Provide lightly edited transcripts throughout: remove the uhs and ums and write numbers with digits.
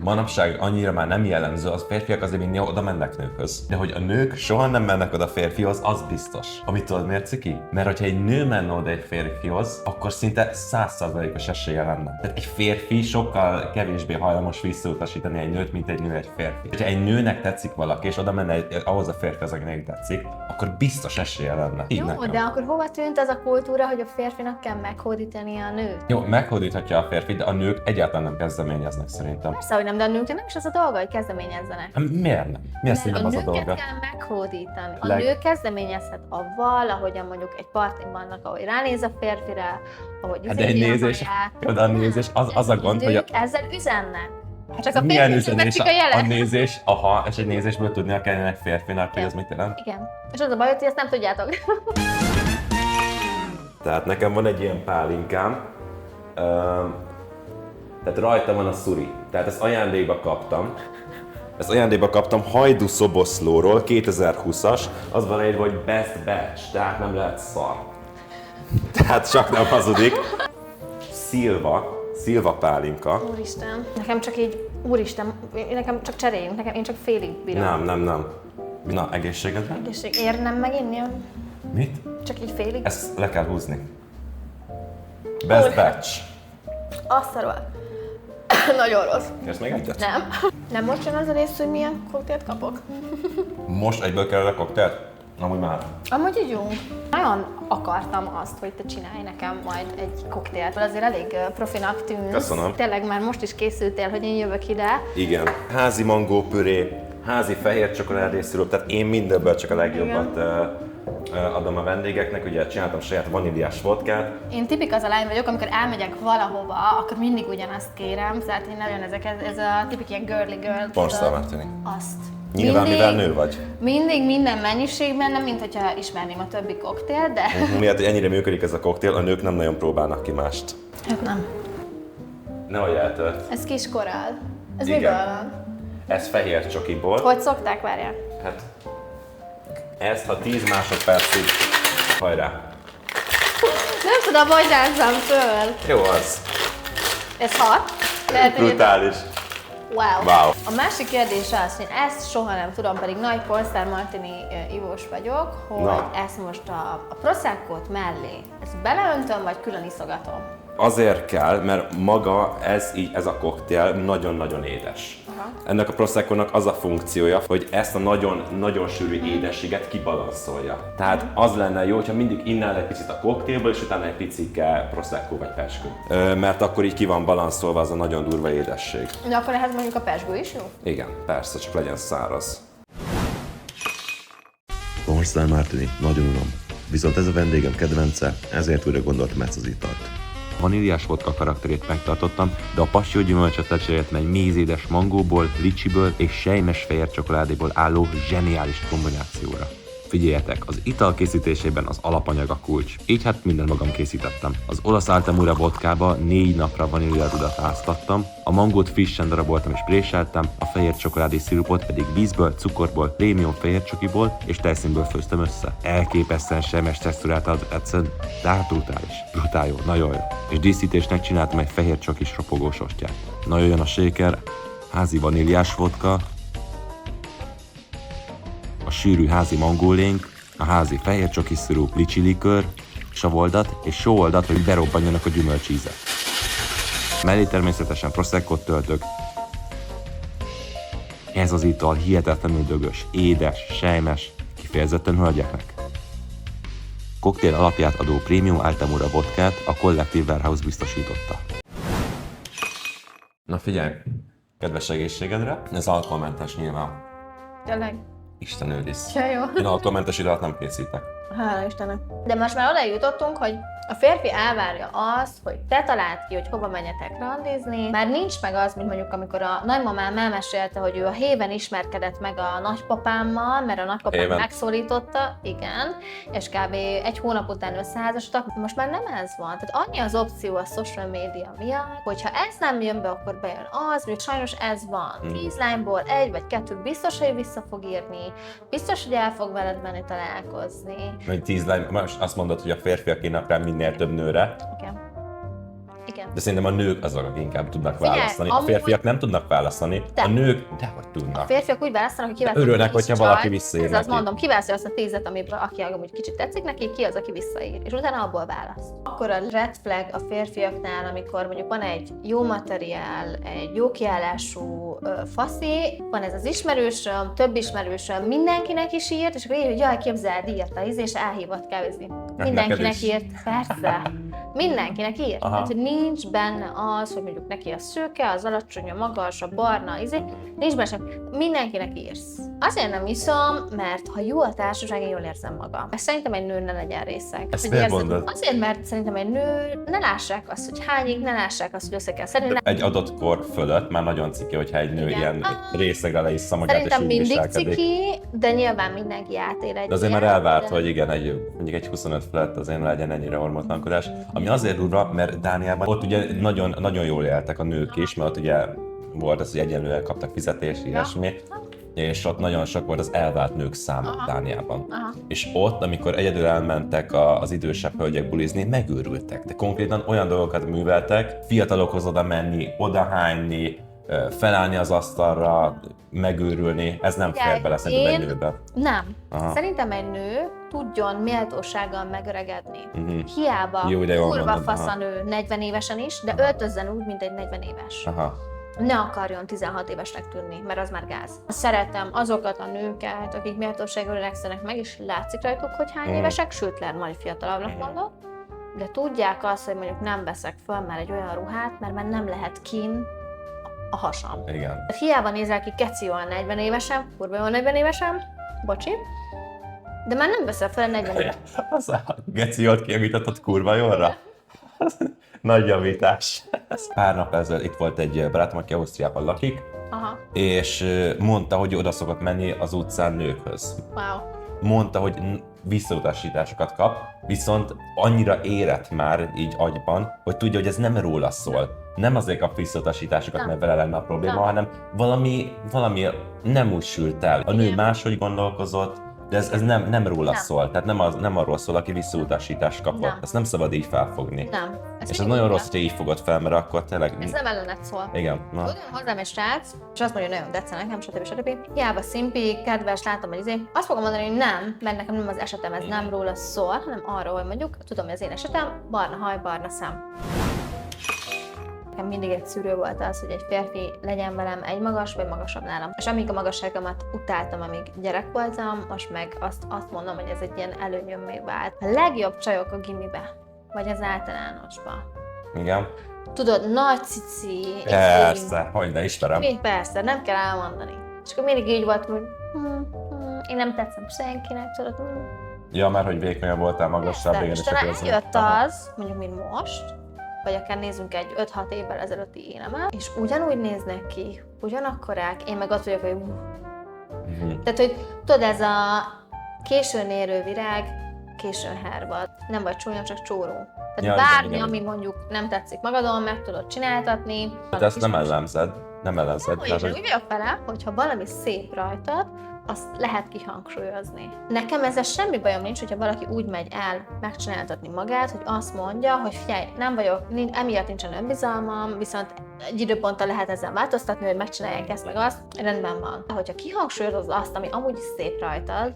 manapság annyira már nem jellemző, az férfiak azért még oda mennek nőkhöz. De hogy a nők soha nem mennek oda férfihoz, az biztos. Amit tudod miért ciki? Mert hogyha egy nő menne oda egy férfihoz, akkor szinte 100%-os esélye lenne. Tehát egy férfi sokkal kevésbé hajlamos visszautasítani egy nőt, mint egy nő egy férfi. Ha egy nőnek tetszik valaki, és oda menne ahhoz a férfihoz, akinek tetszik, akkor biztos esélye lenne. Így Jó, nekem. de akkor hova tűnt az a kultúra, hogy a férfinak kell meghódítani a nőt? Jó, meghódíthatja a férfi, de a nők egyáltalán nem kezdeményeznek szerintem. Persze, hogy nem, de a nőknek nem is az a dolga, hogy kezdeményezzenek. Miért nem? Mi az, hogy nem az a nőket dolga? kell meghódítani. A nő kezdeményezhet avval, ahogyan mondjuk egy partin vannak, ahogy ránéz a férfire, ahogy Hát de egy nézés, de a nézés, az a gond, hogy ezzel üzennek. Csak a milyen férfi üzenés veszik a jelet. a nézés, és egy nézésből tudnia kellene egy férfinak, hogy az mit jelent. Igen. És az a baj, hogy ezt nem tudjátok. Tehát nekem van egy ilyen pálinkám, tehát rajta van a szuri, tehát ezt ajándékba kaptam. Ezt ajándékba kaptam Hajdú Szoboszlóról, 2020-as, az van írva, hogy Best Batch, tehát nem lehet szar. Tehát csak nem hazudik. Szilva pálinka. Úristen, nekem csak így, úristen, nekem csak cseréljünk, én csak félig bírom. Nem. Na, egészségedre? Egészség, érnem meginni? Mit? Csak így félig? Ezt le kell húzni. Best Batch. Azt szarol. Nagyon rossz. Ezt még egyet? Nem. Nem most jön az a rész, hogy milyen koktélt kapok? Most egyből kell a koktélt? Amúgy már. Amúgy ígyunk. Nagyon akartam azt, hogy te csinálj nekem majd egy koktélt. Azért elég profinak tűnsz. Köszönöm. Tényleg már most is készültél, hogy én jövök ide. Igen. Házi mangópüré, házi fehér csokoládészirup, tehát én mindenből csak a legjobbat adom a vendégeknek. Ugye csináltam saját vaníliás vodkát. Én tipik az a lány vagyok, amikor elmegyek valahova, akkor mindig ugyanazt kérem. Tehát én nagyon ez a tipik ilyen girly girl. Porszal Martini. Azt. Nyilván, mivel nő vagy. Mindig minden mennyiségben, nem mint hogyha ismerném a többi koktél, de... Miért, hogy ennyire működik ez a koktél, a nők nem nagyon próbálnak ki mást. Hát nem. Nehogy eltölt. Ez kis korál. Ez Igen. miből van? Ez fehér csokiból. Hogy szokták, várjál? Hát, ezt ha 10 másodpercig, hajrá. Nem tudom, hogy rázzam föl. Jó az. Ez hat. Lehet, hogy Brutális. Wow. A másik kérdés az, hogy ezt soha nem tudom, pedig nagy Polestar Martini ivós vagyok, hogy Na. ezt most a Proseccót mellé, ezt beleöntöm, vagy külön iszogatom? Azért kell, mert maga ez a koktél nagyon-nagyon édes. Aha. Ennek a Proseccónak az a funkciója, hogy ezt a nagyon sűrű édességet kibalanszolja. Tehát az lenne jó, hogyha mindig innál egy picit a koktélből, és utána egy picike Prosecco vagy peskő. Mert akkor így ki van balanszolva az a nagyon durva édesség. De akkor ehhez mondjuk a pezsgő is jó? Igen, persze, csak legyen száraz. Porszlán Martini, nagyon unom. Viszont ez a vendégem kedvence, ezért újra gondoltam ezt az italt. Vaníliás vodka karakterét megtartottam, de a passiongyümölcsöt lecseréltem egy mézédes mangóból, licsiből és sejmes fehér csokoládéból álló zseniális kombinációra. Figyeljetek, az ital készítésében az alapanyag a kulcs, így hát minden magam készítettem. Az olasz Altamura vodkába 4 napra vaníliarudat áztattam, a mangót frissen daraboltam és préseltem, a fehér csokoládé szirupot pedig vízből, cukorból, prémium fehér csokiból és tejszínből főztem össze. Elképesztően sejmes textúrát ad, egyszerűen, de hát brutális. Brutál jó, nagyon jó. És díszítésnek csináltam egy fehér csokis ropogós ostját. Na jöjjön a shaker, házi vaníliás vodka, a sűrű házi mangólénk, a házi fehér csokis szirup, licsi likőr, savoldat és sóoldat, hogy berobbanjanak a gyümölcsízek. Mellé természetesen Proseccót töltök. Ez az ital hihetetlenül dögös, édes, sejmes, kifejezetten hölgyeknek. Koktél alapját adó Premium Altamura vodkát a Collective Warehouse biztosította. Na figyelj, kedves egészségedre, ez alkoholmentes nyilván. Tényleg? Isten őriz. Ja, jó. Én alkoholmentes italt nem készítek. Hála Istennek. De most már oda jutottunk, hogy a férfi elvárja azt, hogy te találd ki, hogy hova menjetek randizni. Már nincs meg az, mint mondjuk amikor a nagymamám elmesélte, hogy ő a héven ismerkedett meg a nagypapámmal, mert a nagypapám Héven. megszólította, igen, és kb. Egy hónap után összeházasodtak. Most már nem ez van. Tehát annyi az opció a social media miatt, hogyha ez nem jön be, akkor bejön az, hogy sajnos ez van. 10 lányból 1 vagy 2 biztos, hogy vissza fog írni, biztos, hogy el fog veled menni találkozni. Vagy 10 lány, most azt mondod, hogy a férfiak írnak rá minél több nőre. Igen. Igen. De szerintem a nők azok, akik inkább tudnak Figyelj, választani. A amúgy- férfiak nem tudnak választani, De. a nők dehogy A tudnak. férfiak úgy választanak, hogy kiválasztja Örülnek, a 10 hogyha valaki csajt, visszaír ez azt neki. mondom, kiválasztja azt a 10-et, aki amúgy kicsit tetszik neki, ki az, aki visszaír, és utána abból választ. Akkor a red flag a férfiaknál, amikor mondjuk van egy jó materiál, egy jó kiállású faszi, van ez az ismerősöm, több ismerősöm, mindenkinek is írt, és akkor ír, hogy jaj, képzeld, írta, és elhívott kávézni. Mindenkinek is. írt, persze. Mindenkinek írt. Aha. Tehát, hogy nincs benne az, hogy mondjuk neki a szőke, az alacsony, a magas, a barna, nincs benne sem. Mindenkinek írsz. Azért nem iszom, mert ha jó a társaság, én jól érzem magam. Ezt szerintem egy nő ne legyen részeg. Ezt Hogy miért érzed- mondod? Azért, mert szerintem egy nő ne lássák azt, hogy hányig, ne lássák azt, hogy össze kell szedni. Egy adott kor fölött már nagyon ciki, hogyha egy nő Igen. ilyen részegre leissza magát, és Szerintem úgy mindig viselkedik. ciki, de nyilván mindenki átél egy De azért ilyen, már elvárt, de- hogy igen, mondjuk egy 25 felett azért legyen ennyire hormontankodás. Ami azért durva, mert Dániában ott ugye nagyon, nagyon jól éltek a nők is, mert ott ugye volt az, hogy egyenlően kaptak fizetést, ilyesmi, és ott nagyon sok volt az elvált nők száma Dániában. Aha. És ott, amikor egyedül elmentek az idősebb hölgyek bulizni, megőrültek. De konkrétan olyan dolgokat műveltek, fiatalokhoz oda menni, odahányni, felállni az asztalra, megőrülni, ez nem fér bele szerintem egy nőbe. Nem. Aha. Szerintem egy nő tudjon méltósággal megöregedni. Mhm. Hiába Jó, de jól kurva mondod, fasz a aha. nő 40 évesen is, de öltözzen úgy, mint egy 40 éves. Aha. Ne akarjon 16 évesnek tűnni, mert az már gáz. Szeretem azokat a nőket, akik méltósággal öregszenek meg, és látszik rajtuk, hogy hány évesek, sőt, lehet majd fiatalabbnak mondok, de tudják azt, hogy mondjuk nem veszek föl már egy olyan ruhát, mert már nem lehet kín a hasam. Igen. Tehát hiába nézel ki keci olyan 40 évesen, kurva jól 40 évesen, bocsi, de már nem veszel fel 40 évesen. Az a geci jót kijavítottad kurva jólra? Nagy javítás. Pár nap ezelőtt itt volt egy barátom, aki Ausztriában lakik, Aha, és mondta, hogy oda szokott menni az utcán nőkhöz. wow. Mondta, hogy visszautasításokat kap, viszont annyira érett már így agyban, hogy tudja, hogy ez nem róla szól. Nem azért kap visszautasításokat, Nem. mert vele lenne a probléma, Nem. hanem valami nem úgy sült el. A nő Igen. máshogy gondolkozott, de ez nem róla Nem. szól. Tehát nem arról szól, aki visszautasítást kapott. Nem. Ezt nem szabad így felfogni. Nem. És ez nagyon rossz, hogyha így fogod fel, mert akkor tényleg... Ez nem ellenet szól. Igen. Na. Oda hozzám egy srác, és azt mondja, hogy nagyon tetszene nekem, stb. Hiába szimpi, kedves, látom, hogy azt fogom mondani, hogy nem, mert nekem nem az esetem, ez nem róla szól, hanem arról, hogy mondjuk, tudom, hogy az én esetem, barna haj, barna szem. Nekem mindig egy szűrő volt az, hogy egy férfi legyen velem egy magas vagy magasabb nálam. És amíg a magasságomat utáltam, amíg gyerek voltam, most meg azt mondom, hogy ez egy ilyen előnyömmé vált. A legjobb csajok a gimibe, vagy az általánosba. Igen. Tudod, nagy cici, Persze, hogy ne ismerem. Persze, nem kell elmondani. És akkor mindig így volt, hogy én nem tetszem senkinek, tudod. Ja, mert hogy vékonyabb voltál, magasabb, igen, És és talán akkor ez- eljött Aha. az, mondjuk, mint most, vagy akár nézzünk egy 5-6 évvel ezelőtti énemet, és ugyanúgy néznek ki, ugyanakkorák, én meg ott vagyok, hogy Mhm. Tehát, hogy tudod, ez a későn érő virág, későn hervad. Nem vagy csúnya, csak csóró. Tehát Ja, bármi, igen. ami mondjuk nem tetszik magadon, meg tudod csináltatni. De ezt nem ellenzed. Nem ellenzed. Úgy, Tehát, úgy hogy- vagyok vele, hogyha valami szép rajtad, azt lehet kihangsúlyozni. Nekem ezzel semmi bajom nincs, hogyha valaki úgy megy el megcsináltatni magát, hogy azt mondja, hogy figyelj, nem vagyok, emiatt nincsen önbizalmam, viszont egy időponttal lehet ezzel változtatni, hogy megcsinálják ezt meg azt, rendben van. De hogyha kihangsúlyozod azt, ami amúgy is szép rajtad,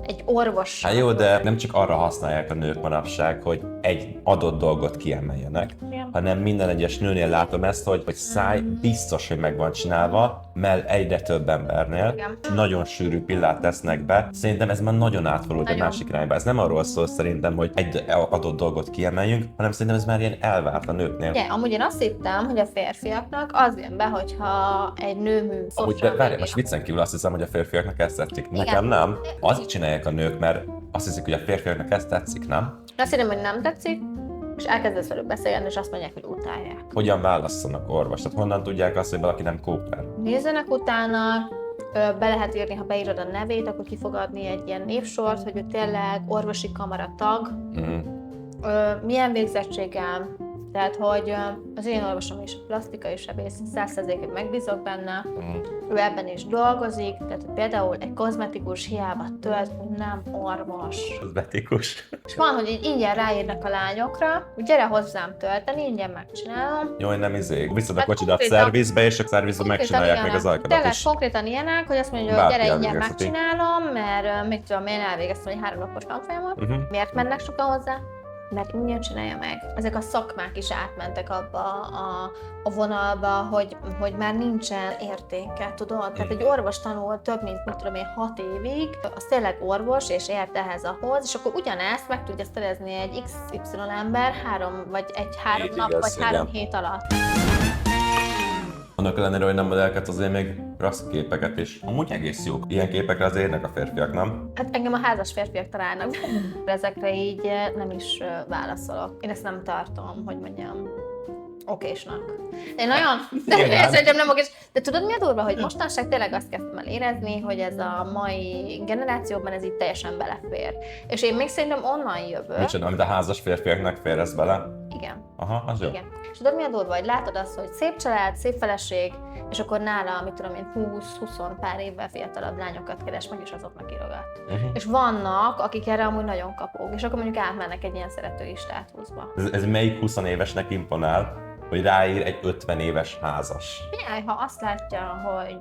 egy orvos... Hát jó, de nem csak arra használják a nők manapság, hogy egy adott dolgot kiemeljenek, Igen. hanem minden egyes nőnél látom ezt, hogy száj biztos, hogy meg van csinálva, mert egyre több embernél Igen. nagyon sűrű pillát tesznek be. Szerintem ez már nagyon átfordult egy Nagyon. másik irányba. Ez nem arról szól szerintem, hogy egy adott dolgot kiemeljünk, hanem szerintem ez már ilyen elvárt a nőknél. Ugye, amúgy én azt hittem, hogy a férfiaknak az jön be, hogyha egy nőmű Amúgy, de várj, most viccen kívül azt hiszem, hogy a férfiaknak ezt tetszik. Nekem Igen. nem. Azért csinálják a nők, mert azt hiszik, hogy a férfiaknak ezt tetszik, nem? Azt hiszem, hogy nem tetszik, és elkezdesz velük beszélni, és azt mondják, hogy utálják. Hogyan válasszanak orvos? Tehát honnan tudják azt, hogy valaki nem kóper? Nézzenek utána, be lehet írni, ha beírod a nevét, akkor ki fog adni egy ilyen névsort, hogy ő tényleg orvosi kamara tag, Mhm. milyen végzettséggel, Tehát, hogy az én orvosom is plastikai sebész, 100%-ig megbízok benne, ő ebben is dolgozik, tehát például egy kozmetikus hiába tölt, hogy nem orvos. Kozmetikus. És van, hogy így ingyen ráírnak a lányokra, hogy gyere hozzám tölteni, ingyen megcsinálom. Jó, hogy nem viszed a Hát kocsidat konkrétan- szervizbe, és a szervizben megcsinálják még az ajkadat Tényleg is. konkrétan ilyenek, hogy azt mondja, hogy Bárki gyere, ingyen elvégezheti. megcsinálom, mert mit tudom, én elvégeztem egy 3 napos tanfolyamot. Miért mennek sokan hozzá? Mert ingyen csinálja meg. Ezek a szakmák is átmentek abba a vonalba, hogy már nincsen értéke, tudod? Tehát egy orvos tanul több mint, mit tudom én, 6 évig, az tényleg orvos, és ért ehhez ahhoz, és akkor ugyanezt meg tudja szerezni egy XY ember 3 nap, igaz, vagy 3 igen. hét alatt. Annak ellenére, hogy nem modellket, azért még rassz képeket is. Amúgy egész jók. Ilyen képekre azért érnek a férfiak, nem? Hát engem a házas férfiak találnak. Ezekre így nem is válaszolok. Én ezt nem tartom, hogy mondjam, okésnak. Én nagyon... Igen. Szerintem nem okés. De tudod mi a durva, hogy mostanság tényleg azt kezdtem el érezni, hogy ez a mai generációban ez így teljesen belefér. És én még szerintem onnan jövök. Micsoda, amit a házas férfiaknak férez bele. Igen. Aha, az jó. Igen. És tudod mi a durva, hogy látod azt, hogy szép család, szép feleség, és akkor nála, mit tudom én, 20-20 pár évvel fiatalabb lányokat keres meg, és azoknak írogat. És vannak, akik erre amúgy nagyon kapók, és akkor mondjuk átmennek egy ilyen szeretői státuszba. Ez melyik 20 évesnek imponál, hogy ráír egy 50 éves házas? Figyelj, ha azt látja, hogy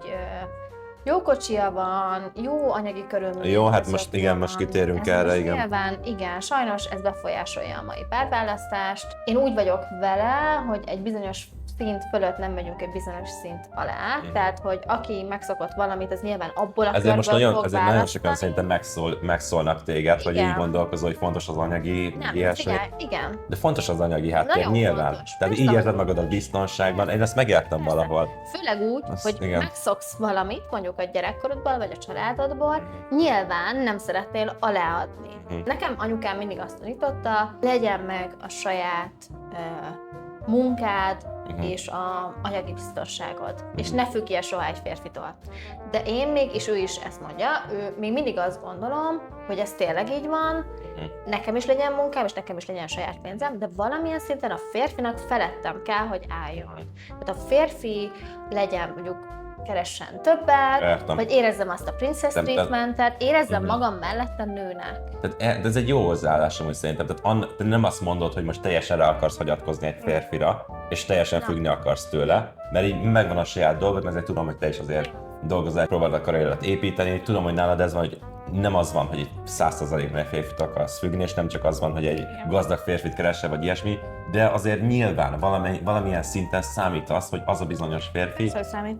jó kocsia van, jó anyagi körülmények. Jó, hát között most igen, van, most kitérünk ez erre, most igen. Nyilván, igen, sajnos ez befolyásolja a mai párválasztást. Én úgy vagyok vele, hogy egy bizonyos szint fölött nem megyünk egy bizonyos szint alá, tehát hogy aki megszokott valamit, az nyilván abból a Ezért körből most nagyon, fog ezért nagyon választani. sokan szerintem megszólnak téged, hogy Igen. így gondolkozol, hogy fontos az anyagi Nem, ilyesmi. igen. De fontos az anyagi háttér, Nagyon nyilván. fontos. Tehát Persze, így érzed hogy magad a biztonságban, én ezt megértem Persze. valahol. Főleg úgy, Azt hogy igen. megszoksz valamit, mondjuk a gyerekkorodból, vagy a családodból, nyilván nem szeretnél aláadni. Nekem anyukám mindig azt tanította, legyen meg a saját munkád, és a anyagi biztonságod. És ne függj el soha egy férfitól. De én még, és ő is ezt mondja, ő még mindig azt gondolom, hogy ez tényleg így van, nekem is legyen munkám, és nekem is legyen saját pénzem, de valamilyen szinten a férfinak felettem kell, hogy álljon. Tehát a férfi legyen mondjuk keressen többet, Értem. vagy érezzem azt a princess Nem, treatmentet, érezzem magam mellette nőnek. Tehát ez egy jó hozzáállás, amúgy szerintem. Tehát te nem azt mondod, hogy most teljesen rá akarsz hagyatkozni egy férfira, és teljesen függni akarsz tőle, mert így megvan a saját dolgod, mert ezért tudom, hogy te is azért dolgozol, próbálod a karrieret építeni, tudom, hogy nálad ez van, hogy nem az van, hogy egy 100%-ban egy férfit akarsz függni, és nem csak az van, hogy egy gazdag férfit keresel, vagy ilyesmi, de azért nyilván valamilyen szinten számít az, hogy az a bizonyos férfi. Szóval számít.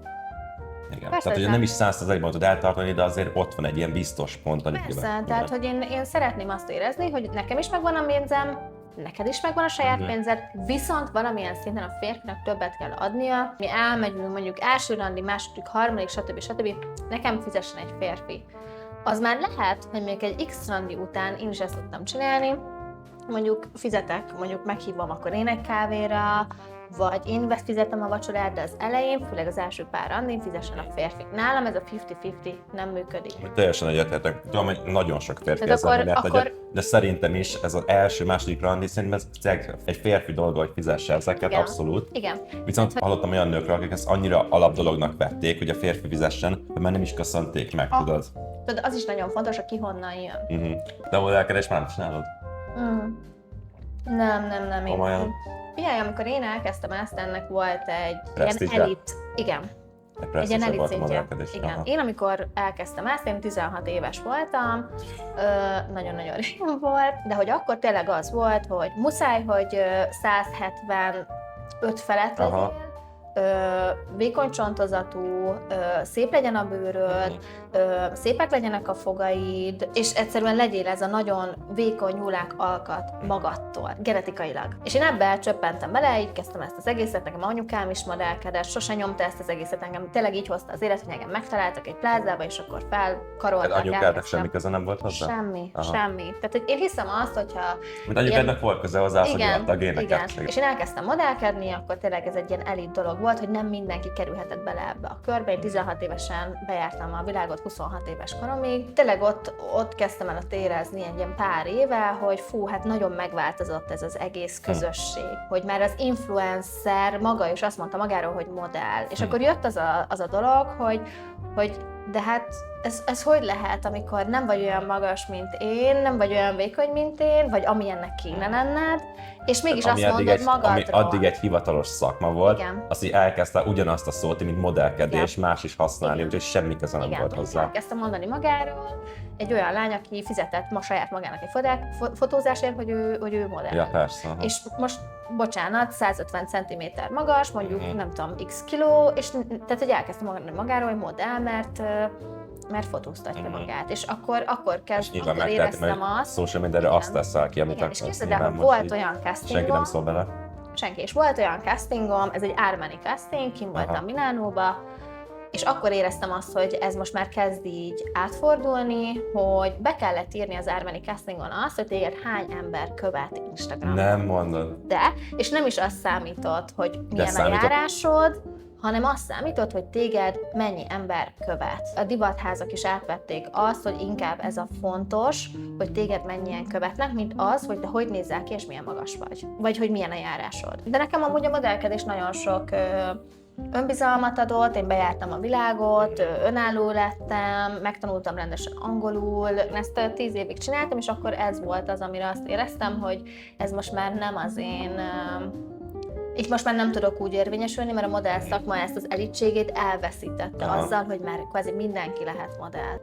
Igen. Persze, Tehát, hogy nem is 100%-ban tud eltartani, de azért ott van egy ilyen biztos pont. Persze, tehát hogy én szeretném azt érezni, hogy nekem is megvan a pénzem, neked is megvan a saját pénzed, viszont valamilyen szinten a férfinak többet kell adnia. Mi elmegyünk mondjuk első randi, második, harmadik, stb. Nekem fizessen egy férfi. Az már lehet, hogy még egy X randi után én is ezt szoktam csinálni, mondjuk fizetek, mondjuk meghívom akkor én egy kávéra, vagy én fizetem a vacsorát, de az elején, főleg az első pár randin fizessen a férfi. Nálam ez a 50-50 nem működik. Teljesen egyetértek. Tudom, hogy nagyon sok férfi Tehát ezzel akkor- mindjárt akkor- egyet, de szerintem is ez az első, második randi, szerintem ez egy férfi dolga, hogy fizesse ezeket, Igen. abszolút. Igen. Viszont hallottam olyan nőkről, akik ezt annyira alap dolognak vették, hogy a férfi fizessen, hogy már nem is köszönték meg, tudod. Tudod, az is nagyon fontos, hogy ki honnan jön. De a modellkedést már nem csinálod? Nem. Komolyan? Figyelj, amikor én elkezdtem ezt, ennek volt egy Presztízse? ilyen elit, igen, Egy egy ilyen presztízse elit volt a szintje. modellkedés. Igen. Aha. Én amikor elkezdtem ezt, én 16 éves voltam, nagyon-nagyon régen volt, de hogy akkor tényleg az volt, hogy muszáj, hogy 175 felett Aha. legyél, vékony csontozatú, szép legyen a bőröd, szépek legyenek a fogaid, és egyszerűen legyél ez a nagyon vékony nyúlák alkat magadtól, genetikailag. És én ebbe elcsöppentem bele, így kezdtem ezt az egészet, nekem anyukám is modellkedett, sose nyomta ezt az egészet, engem tényleg így hozta az élet, hogy engem megtaláltak egy plázába, és akkor felkaroltak. Tehát anyukádnak elkezdtem. semmi köze nem volt hozzá? Semmi, Aha. semmi. Tehát, hogy én hiszem azt, hogyha... Mint anyukádnak volt köze hozzá, hogy igen, adta a géneket. igen. És én elkezdtem modellkedni, akkor tényleg ez egy ilyen elit dolog volt, hogy nem mindenki kerülhetett bele ebbe a körbe. Én 16 évesen bejártam a világot 26 éves koromig. Tényleg ott kezdtem el érezni egy ilyen pár éve, hogy fú, hát nagyon megváltozott ez az egész közösség. Hogy már az influencer maga is azt mondta magáról, hogy modell. És akkor jött az a dolog, hogy de hát ez hogy lehet, amikor nem vagy olyan magas, mint én, nem vagy olyan vékony, mint én, vagy amilyennek kéne lenned, és mégis azt mondod magadról. Ami addig egy hivatalos szakma volt, Igen. azt így elkezdte ugyanazt a szót, mint modellkedés, más is használni, Igen. úgyhogy semmi köze nem volt hozzá. Elkezdtem mondani magáról, egy olyan lány, aki fizetett ma saját magának egy fotózásért, hogy ő modell. Ja, persze. Aha. És most, bocsánat, 150 cm magas, mondjuk nem tudom, x kiló, és tehát, hogy elkezdtem mondani magáról, hogy modell, mert fotóztatja magát. És akkor éreztem azt. Social media azt teszel ki, amit igen, és akarsz. képzeld el, hogy volt olyan castingom. Senki nem szól bele. Senki. És volt olyan castingom, ez egy Armani casting, kim voltam Milánóba, és akkor éreztem azt, hogy ez most már kezd így átfordulni, hogy be kellett írni az Armani castingon azt, hogy téged hány ember követ Instagramon. Nem mondod. De, és nem is azt számított, hogy milyen a számított. járásod, hanem azt számított, hogy téged mennyi ember követ. A divatházak is átvették azt, hogy inkább ez a fontos, hogy téged mennyien követnek, mint az, hogy te hogy nézel ki és milyen magas vagy. Vagy hogy milyen a járásod. De nekem amúgy a modellkedés nagyon sok önbizalmat adott, én bejártam a világot, önálló lettem, megtanultam rendesen angolul, ezt 10 évig csináltam, és akkor ez volt az, amire azt éreztem, hogy ez most már nem az én... Itt most már nem tudok úgy érvényesülni, mert a modell szakma ezt az elitségét elveszítette azzal, hogy már kvázi mindenki lehet modell.